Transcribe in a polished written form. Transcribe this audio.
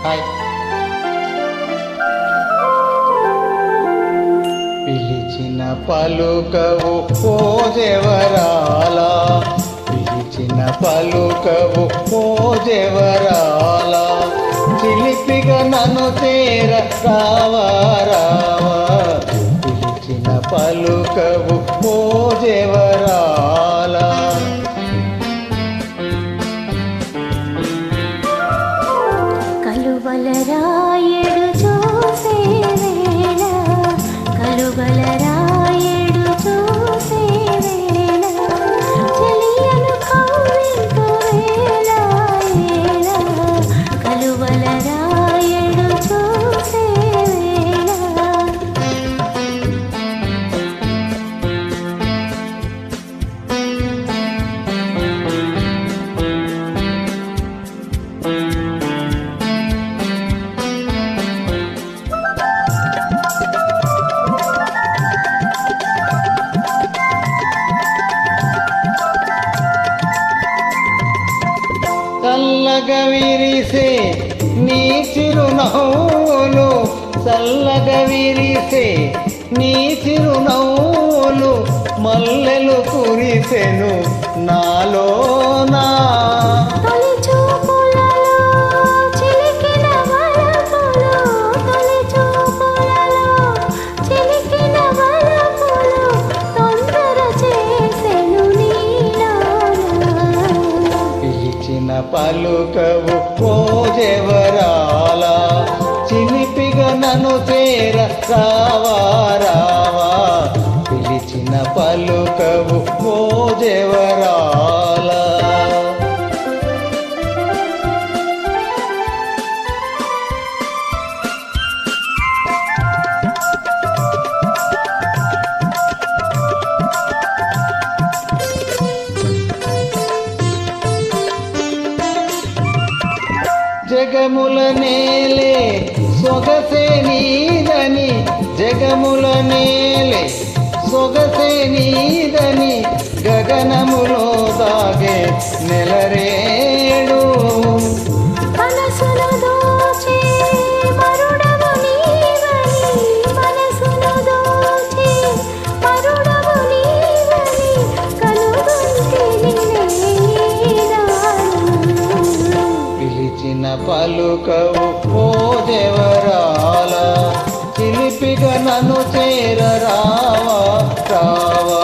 Hi. పిలిచిన పలుకవు ఓ జవరాల, పిలిచిన పలుకవు ఓ జవరాల, చిలిపిగా నన్ను చేర రావా రావా, పిలిచిన పలుకవు ఓ జవరాల. కలువలరాయడు చూసే వేళ, కలువలరాయడు చూసే వేళ, చెలియను కవ్వింపు వేళ వేళ, కలువలరాయడు చూసే వేళ. చల్లగా విరిసే నీ చిరునవ్వులు, చల్లగా విరిసే నీ చిరునవ్వులు, మల్లెలు కురిసెను నాలోనా. తొలి చూపులలో చిలికిన వలపులు, తొలి చూపులలో చిలికిన వలపులు, తొందర చేసెను నీలోన. పిలిచిన పలుకవు ఓ జవరాల, చిలిపిగా నన్ను చేర రావా రావా, పిలిచిన పలుకవు ఓ జవరాల. జగముల నేలే సొగసే నీదని, జగముల నేలే సొగసే నీదని, గగనములో దాగే నెలరేడు. మనసును దోచే మరుడవు నీవని, మనసును దోచే మరుడవు నీవని, కనుగొంటిని నేనాను. పిలిచిన పలుకవు ఓ జవరాల, చిలిపిగా నన్ను చేర రావా రావా,